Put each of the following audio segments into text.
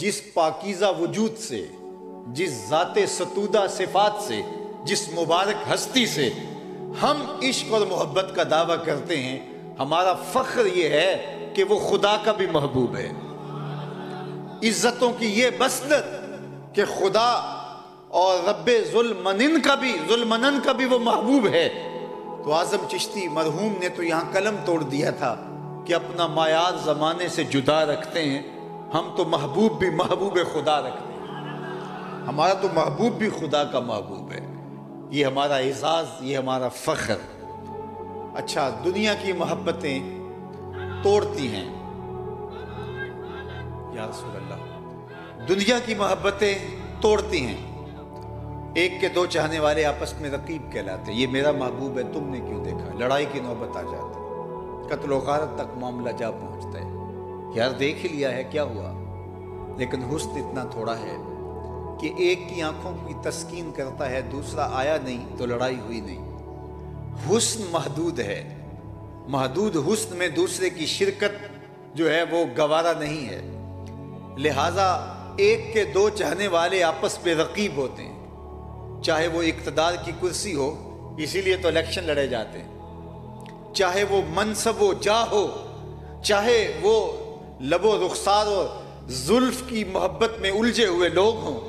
جس پاکیزہ وجود سے، جس ذات ستودہ صفات سے، جس مبارک ہستی سے ہم عشق اور محبت کا دعویٰ کرتے ہیں، ہمارا فخر یہ ہے کہ وہ خدا کا بھی محبوب ہے۔ عزتوں کی یہ بسطت کہ خدا اور رب ذوالمنن کا بھی وہ محبوب ہے۔ تو اعظم چشتی مرحوم نے تو یہاں قلم توڑ دیا تھا کہ اپنا معیار زمانے سے جدا رکھتے ہیں، ہم تو محبوب بھی محبوب خدا رکھتے ہیں، ہمارا تو محبوب بھی خدا کا محبوب ہے۔ یہ ہمارا اعزاز، یہ ہمارا فخر۔ اچھا، دنیا کی محبتیں توڑتی ہیں، یا رسول اللہ، دنیا کی محبتیں توڑتی ہیں۔ ایک کے دو چاہنے والے آپس میں رقیب کہلاتے ہیں، یہ میرا محبوب ہے، تم نے کیوں دیکھا؟ لڑائی کی نوبت آ جاتی، قتل و غارت تک معاملہ جا پہنچتا ہے۔ یار دیکھ ہی لیا ہے، کیا ہوا؟ لیکن حسن اتنا تھوڑا ہے کہ ایک کی آنکھوں کی تسکین کرتا ہے، دوسرا آیا نہیں تو لڑائی ہوئی نہیں۔ حسن محدود ہے، محدود حسن میں دوسرے کی شرکت جو ہے وہ گوارا نہیں ہے، لہٰذا ایک کے دو چاہنے والے آپس میں رقیب ہوتے ہیں، چاہے وہ اقتدار کی کرسی ہو، اسی لیے تو الیکشن لڑے جاتے ہیں، چاہے وہ منصب و جاہ ہو، چاہے وہ لب و رخسار اور زلف کی محبت میں الجھے ہوئے لوگ ہوں،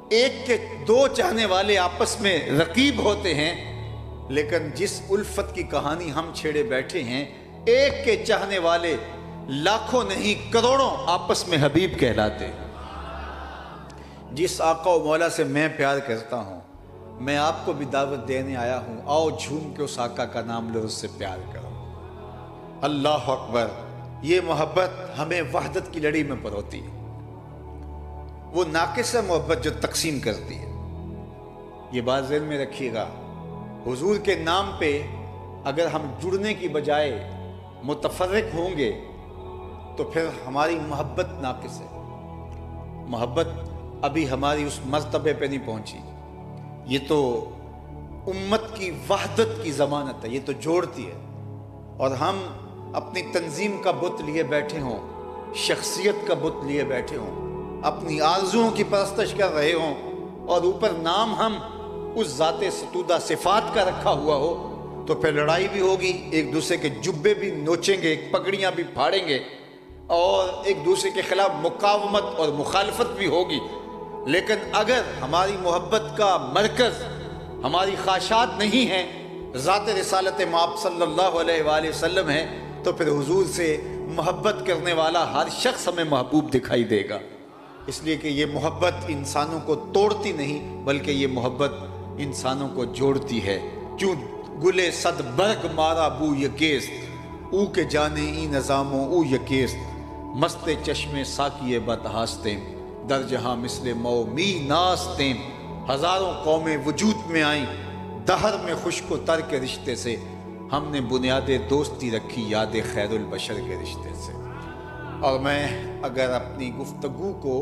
ایک کے دو چاہنے والے آپس میں رقیب ہوتے ہیں، لیکن جس الفت کی کہانی ہم چھیڑے بیٹھے ہیں، ایک کے چاہنے والے لاکھوں نہیں کروڑوں آپس میں حبیب کہلاتے ہیں۔ جس آقا و مولا سے میں پیار کرتا ہوں، میں آپ کو بھی دعوت دینے آیا ہوں، آؤ جھوم کے اس آقا کا نام لو، اس سے پیار کرو۔ اللہ اکبر! یہ محبت ہمیں وحدت کی لڑی میں پروتی ہے، وہ ناقص محبت جو تقسیم کرتی ہے۔ یہ بات ذہن میں رکھیے گا، حضور کے نام پہ اگر ہم جڑنے کی بجائے متفرق ہوں گے تو پھر ہماری محبت ناقص ہے، محبت ابھی ہماری اس مرتبے پہ نہیں پہنچی۔ یہ تو امت کی وحدت کی ضمانت ہے، یہ تو جوڑتی ہے، اور ہم اپنی تنظیم کا بت لیے بیٹھے ہوں، شخصیت کا بت لیے بیٹھے ہوں، اپنی آرزوؤں کی پرستش کر رہے ہوں، اور اوپر نام ہم اس ذات ستودہ صفات کا رکھا ہوا ہو، تو پھر لڑائی بھی ہوگی، ایک دوسرے کے جبے بھی نوچیں گے، پگڑیاں بھی پھاڑیں گے، اور ایک دوسرے کے خلاف مقاومت اور مخالفت بھی ہوگی۔ لیکن اگر ہماری محبت کا مرکز، ہماری خواہشات نہیں ہیں، ذات رسالت مآب صلی اللہ علیہ وآلہ وسلم ہے، تو پھر حضور سے محبت کرنے والا ہر شخص ہمیں محبوب دکھائی دے گا، اس لیے کہ یہ محبت انسانوں کو توڑتی نہیں، بلکہ یہ محبت انسانوں کو جوڑتی ہے۔ کیوں گلے صد برگ مارا بو یکیست، او کے جانے ای نظاموں او یکیست، مست چشم ساکیے بتہاستیں، در جہاں مثل مو می ناستیں، ہزاروں قومیں وجود میں آئیں، دہر میں خشک و تر کے رشتے سے، ہم نے بنیاد دوستی رکھی یاد خیر البشر کے رشتے سے۔ اور میں اگر اپنی گفتگو کو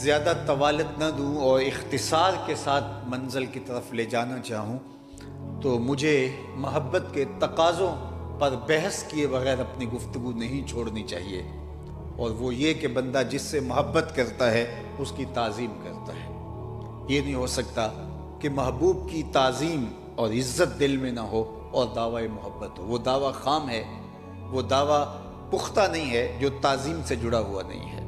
زیادہ طوالت نہ دوں اور اختصار کے ساتھ منزل کی طرف لے جانا چاہوں، تو مجھے محبت کے تقاضوں پر بحث کیے بغیر اپنی گفتگو نہیں چھوڑنی چاہیے، اور وہ یہ کہ بندہ جس سے محبت کرتا ہے اس کی تعظیم کرتا ہے۔ یہ نہیں ہو سکتا کہ محبوب کی تعظیم اور عزت دل میں نہ ہو اور دعوی محبت ہو، وہ دعویٰ خام ہے، وہ دعویٰ پختہ نہیں ہے جو تعظیم سے جڑا ہوا نہیں ہے۔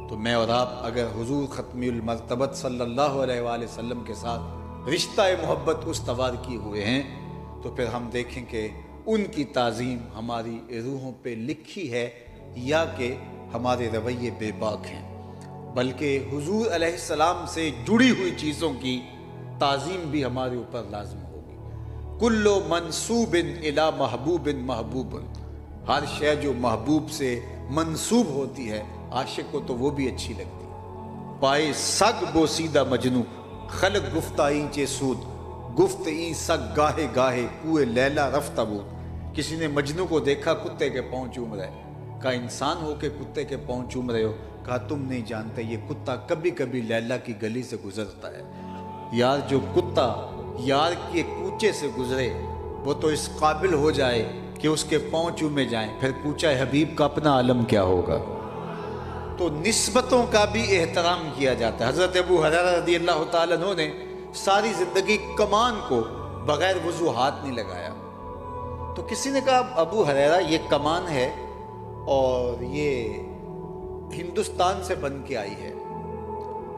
تو میں اور آپ اگر حضور ختمی المرتبت صلی اللہ علیہ وآلہ وسلم کے ساتھ رشتہ محبت استوار کیے ہوئے ہیں، تو پھر ہم دیکھیں کہ ان کی تعظیم ہماری روحوں پہ لکھی ہے یا کہ ہمارے رویے بے باک ہیں، بلکہ حضور علیہ السلام سے جڑی ہوئی چیزوں کی تعظیم بھی ہمارے اوپر لازم ہوگی۔ کل منسوب الی محبوب محبوب، ہر شے جو محبوب سے منسوب ہوتی ہے عاشق کو تو وہ بھی اچھی لگتی ہے۔ پائے سگ بوسیدہ مجنو، خلق گفتہ اینچے سود، گفت این سگ گاہے گاہے کوئے لیلا رفتہ بود۔ کسی نے مجنو کو دیکھا کتے کے پاؤں چوم رہے، کہا انسان ہو کے کتے کے پاؤں چوم رہے ہو؟ کہا تم نہیں جانتے، یہ کتا کبھی کبھی لیلا کی گلی سے گزرتا ہے۔ یار جو کتا یار کے کوچے سے گزرے وہ تو اس قابل ہو جائے کہ اس کے پاؤں چومے جائیں، پھر کوچہ حبیب کا اپنا عالم کیا ہوگا۔ تو نسبتوں کا بھی احترام کیا جاتا ہے۔ حضرت ابو ہریرہ رضی اللہ تعالیٰ عنہ نے ساری زندگی کمان کو بغیر وضو ہاتھ نہیں لگایا۔ تو کسی نے کہا ابو ہریرہ یہ کمان ہے اور یہ ہندوستان سے بن کے آئی ہے،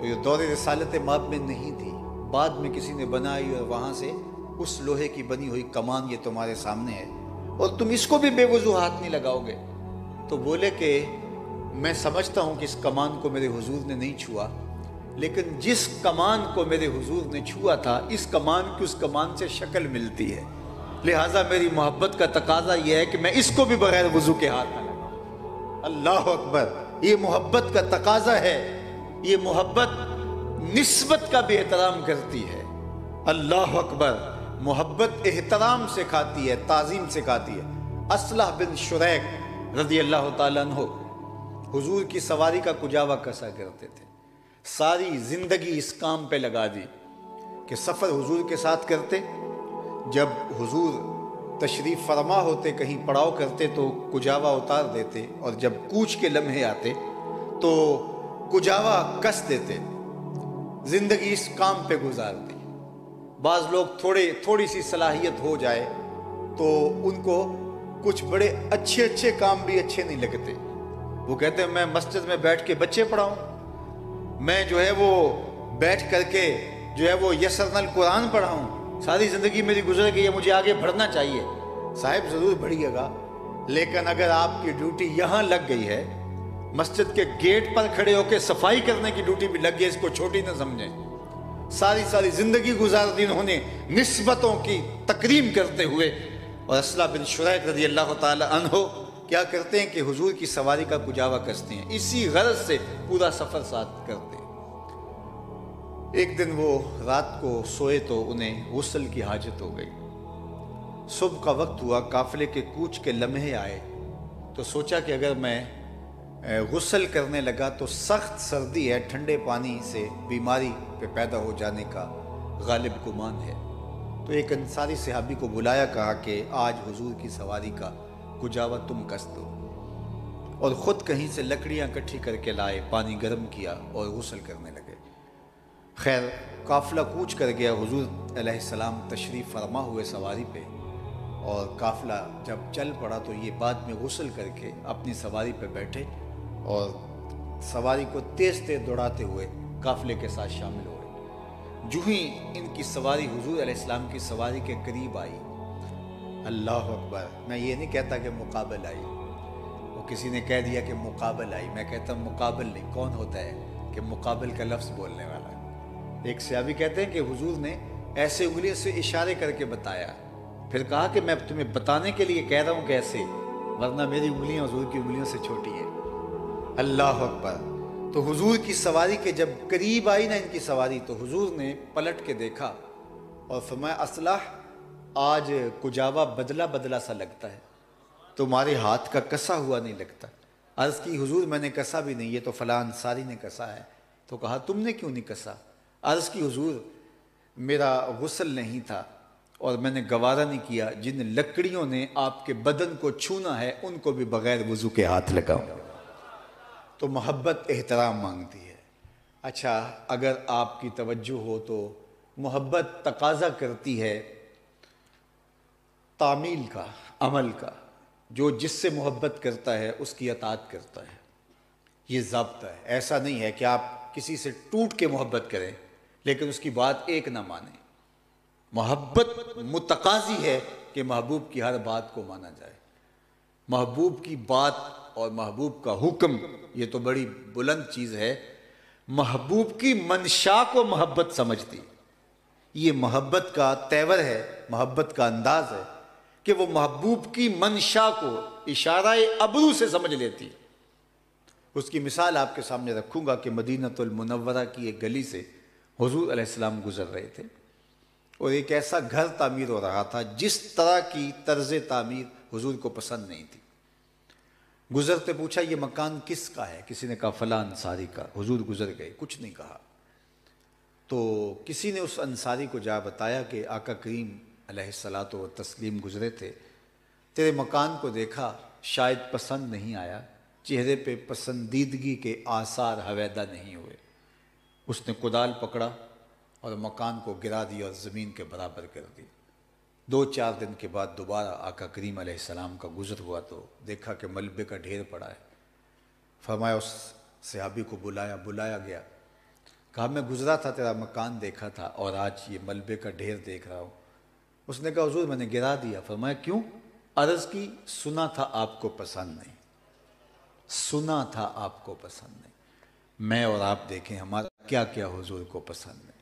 یہ دور رسالت مآب میں نہیں تھی، بعد میں کسی نے بنائی اور وہاں سے اس لوہے کی بنی ہوئی کمان یہ تمہارے سامنے ہے اور تم اس کو بھی بے وضو ہاتھ نہیں لگاؤ گے۔ تو بولے کہ میں سمجھتا ہوں کہ اس کمان کو میرے حضور نے نہیں چھوا، لیکن جس کمان کو میرے حضور نے چھوا تھا اس کمان کی اس کمان سے شکل ملتی ہے، لہٰذا میری محبت کا تقاضا یہ ہے کہ میں اس کو بھی بغیر وضو کے ہاتھ نہ لگاؤں۔ اللہ اکبر، یہ محبت کا تقاضا ہے، یہ محبت نسبت کا بھی احترام کرتی ہے۔ اللہ اکبر، محبت احترام سکھاتی ہے، تعظیم سکھاتی ہے۔ اصلح بن شریک رضی اللہ تعالیٰ عنہ حضور کی سواری کا کجاوا کسا کرتے تھے، ساری زندگی اس کام پہ لگا دی کہ سفر حضور کے ساتھ کرتے، جب حضور تشریف فرما ہوتے کہیں پڑاؤ کرتے تو کجاوا اتار دیتے، اور جب کوچ کے لمحے آتے تو کجاوا کس دیتے، زندگی اس کام پہ گزار دی۔ بعض لوگ تھوڑی سی صلاحیت ہو جائے تو ان کو کچھ بڑے اچھے کام بھی اچھے نہیں لگتے، وہ کہتے ہیں میں مسجد میں بیٹھ کے بچے پڑھاؤں، میں جو ہے وہ بیٹھ کر کے جو ہے وہ یسرنا القرآن پڑھاؤں، ساری زندگی میری گزر گئی ہے، مجھے آگے بڑھنا چاہیے۔ صاحب ضرور بڑھیے گا، لیکن اگر آپ کی ڈیوٹی یہاں لگ گئی ہے، مسجد کے گیٹ پر کھڑے ہو کے صفائی کرنے کی ڈیوٹی بھی لگ گئی، اس کو چھوٹی نہ سمجھیں۔ ساری زندگی گزار دی انہوں نے نسبتوں کی تکریم کرتے ہوئے، اور اصلح بن شریک رضی اللہ تعالی عنہ کیا کرتے ہیں کہ حضور کی سواری کا کجاوا کستے ہیں، اسی غرض سے پورا سفر ساتھ کرتے ہیں۔ ایک دن وہ رات کو سوئے تو انہیں غسل کی حاجت ہو گئی، صبح کا وقت ہوا، قافلے کے کوچ کے لمحے آئے تو سوچا کہ اگر میں غسل کرنے لگا تو سخت سردی ہے، ٹھنڈے پانی سے بیماری پہ پیدا ہو جانے کا غالب گمان ہے۔ تو ایک انصاری صحابی کو بلایا، کہا کہ آج حضور کی سواری کا کجاوا تم کس دو، اور خود کہیں سے لکڑیاں اکٹھی کر کے لائے، پانی گرم کیا اور غسل کرنے لگے۔ خیر قافلہ کوچ کر گیا، حضور علیہ السلام تشریف فرما ہوئے سواری پہ، اور قافلہ جب چل پڑا تو یہ بعد میں غسل کر کے اپنی سواری پہ بیٹھے اور سواری کو تیز دوڑاتے ہوئے قافلے کے ساتھ شامل ہوئے۔ جو ہی ان کی سواری حضور علیہ السلام کی سواری کے قریب آئی، اللہ اکبر، میں یہ نہیں کہتا کہ مقابل آئی، وہ کسی نے کہہ دیا کہ مقابل آئی، میں کہتا ہوں مقابل نہیں، کون ہوتا ہے کہ مقابل کا لفظ بولنے والا ہے۔ ایک صحابی کہتے ہیں کہ حضور نے ایسے انگلیوں سے اشارے کر کے بتایا، پھر کہا کہ میں تمہیں بتانے کے لیے کہہ رہا ہوں کیسے، ورنہ میری انگلیاں حضور کی انگلیوں سے چھوٹی ہیں۔ اللہ اکبر۔ تو حضور کی سواری کے جب قریب آئی نا ان کی سواری، تو حضور نے پلٹ کے دیکھا اور فرمایا اصلح، آج کجاوا بدلا سا لگتا ہے، تمہارے ہاتھ کا کسا ہوا نہیں لگتا۔ عرض کی حضور میں نے کسا بھی نہیں، یہ تو فلاں انصاری نے کسا ہے۔ تو کہا تم نے کیوں نہیں کسا؟ عرض کی حضور میرا غسل نہیں تھا اور میں نے گوارا نہیں کیا جن لکڑیوں نے آپ کے بدن کو چھونا ہے ان کو بھی بغیر وضو کے ہاتھ لگاؤں۔ تو محبت احترام مانگتی ہے۔ اچھا اگر آپ کی توجہ ہو تو محبت تقاضا کرتی ہے تعمیل کا، عمل کا، جو جس سے محبت کرتا ہے اس کی اطاعت کرتا ہے، یہ ضابطہ ہے۔ ایسا نہیں ہے کہ آپ کسی سے ٹوٹ کے محبت کریں لیکن اس کی بات ایک نہ مانیں۔ محبت متقاضی ہے کہ محبوب کی ہر بات کو مانا جائے۔ محبوب کی بات اور محبوب کا حکم یہ تو بڑی بلند چیز ہے، محبوب کی منشا کو محبت سمجھتی، یہ محبت کا تیور ہے، محبت کا انداز ہے کہ وہ محبوب کی منشا کو اشارہ ابرو سے سمجھ لیتی۔ اس کی مثال آپ کے سامنے رکھوں گا کہ مدینہ المنورہ کی ایک گلی سے حضور علیہ السلام گزر رہے تھے اور ایک ایسا گھر تعمیر ہو رہا تھا جس طرح کی طرز تعمیر حضور کو پسند نہیں تھی۔ گزرتے پوچھا یہ مکان کس کا ہے؟ کسی نے کہا فلاں انصاری کا۔ حضور گزر گئے، کچھ نہیں کہا۔ تو کسی نے اس انصاری کو جا بتایا کہ آقا کریم علیہ الصلاۃ والتسلیم گزرے تھے، تیرے مکان کو دیکھا، شاید پسند نہیں آیا، چہرے پہ پسندیدگی کے آثار حویدہ نہیں ہوئے۔ اس نے کدال پکڑا اور مکان کو گرا دیا اور زمین کے برابر کر دی۔ 2-4 دن کے بعد دوبارہ آقا کریم علیہ السلام کا گزر ہوا تو دیکھا کہ ملبے کا ڈھیر پڑا ہے۔ فرمایا اس صحابی کو بلایا گیا، کہا میں گزرا تھا تیرا مکان دیکھا تھا اور آج یہ ملبے کا ڈھیر دیکھ رہا ہوں۔ اس نے کہا حضور میں نے گرا دیا۔ فرمایا کیوں؟ عرض کی سنا تھا آپ کو پسند نہیں، سنا تھا آپ کو پسند نہیں۔ میں اور آپ دیکھیں ہمارا کیا کیا حضور کو پسند نہیں،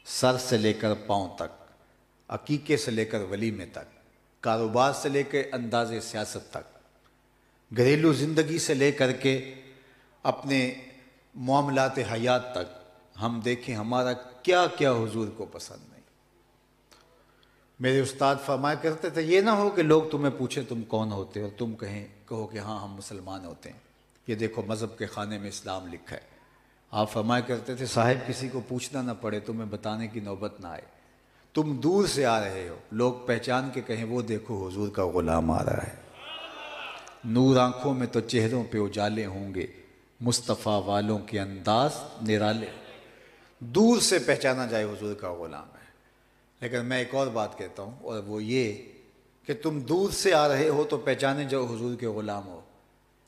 سر سے لے کر پاؤں تک، عقیقے سے لے کر ولیمے تک، کاروبار سے لے کے انداز سیاست تک، گھریلو زندگی سے لے کر کے اپنے معاملات حیات تک، ہم دیکھیں ہمارا کیا کیا حضور کو پسند نہیں۔ میرے استاد فرمایا کرتے تھے یہ نہ ہو کہ لوگ تمہیں پوچھیں تم کون ہوتے اور تم کہو کہ ہاں ہم مسلمان ہوتے ہیں، یہ دیکھو مذہب کے خانے میں اسلام لکھا ہے۔ آپ فرمایا کرتے تھے صاحب کسی کو پوچھنا نہ پڑے، تمہیں بتانے کی نوبت نہ آئے، تم دور سے آ رہے ہو، لوگ پہچان کے کہیں وہ دیکھو حضور کا غلام آ رہا ہے۔ نور آنکھوں میں تو چہروں پہ اجالے ہوں گے، مصطفیٰ والوں کے انداز نرالے، دور سے پہچانا جائے حضور کا غلام ہے۔ لیکن میں ایک اور بات کہتا ہوں اور وہ یہ کہ تم دور سے آ رہے ہو تو پہچانے جاؤ حضور کے غلام ہو،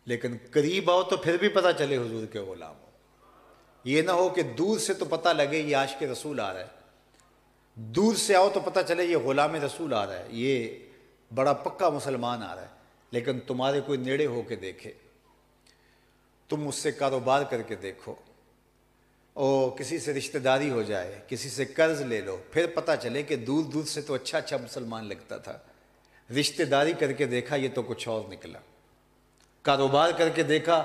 لیکن قریب آؤ تو پھر بھی پتہ چلے حضور کے غلام ہو۔ یہ نہ ہو کہ دور سے تو پتہ لگے یہ عاشق رسول آ رہا ہے، دور سے آؤ تو پتہ چلے یہ غلام رسول آ رہا ہے، یہ بڑا پکا مسلمان آ رہا ہے، لیکن تمہارے کوئی نیڑے ہو کے دیکھے، تم اس سے کاروبار کر کے دیکھو، اور کسی سے رشتہ داری ہو جائے، کسی سے قرض لے لو، پھر پتہ چلے کہ دور دور سے تو اچھا مسلمان لگتا تھا، رشتہ داری کر کے دیکھا یہ تو کچھ اور نکلا، کاروبار کر کے دیکھا،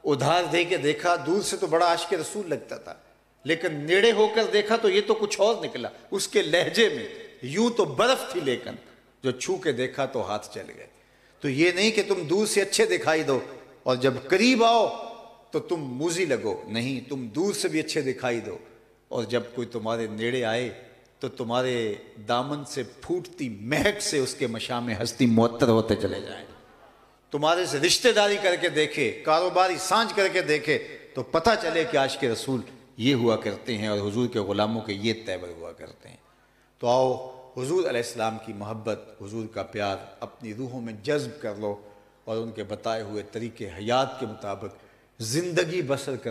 ادھار دے کے دیکھا، دور سے تو بڑا عاشق رسول لگتا تھا، لیکن نیڑے ہو کر دیکھا تو یہ تو کچھ اور نکلا، اس کے لہجے میں یوں تو برف تھی لیکن جو چھو کے دیکھا تو ہاتھ چل گئے۔ تو یہ نہیں کہ تم دور سے اچھے دکھائی دو اور جب قریب آؤ تو تم موذی لگو، نہیں، تم دور سے بھی اچھے دکھائی دو اور جب کوئی تمہارے نیڑے آئے تو تمہارے دامن سے پھوٹتی مہک سے اس کے مشام ہستی معطر ہوتے چلے جائیں۔ تمہارے سے رشتہ داری کر کے دیکھے، کاروباری سانجھ کر کے دیکھے تو پتہ چلے کہ عاشق رسول یہ ہوا کرتے ہیں اور حضور کے غلاموں کے یہ تیور ہوا کرتے ہیں۔ تو آؤ حضور علیہ السلام کی محبت، حضور کا پیار اپنی روحوں میں جذب کر لو اور ان کے بتائے ہوئے طریقے حیات کے مطابق زندگی بسر کر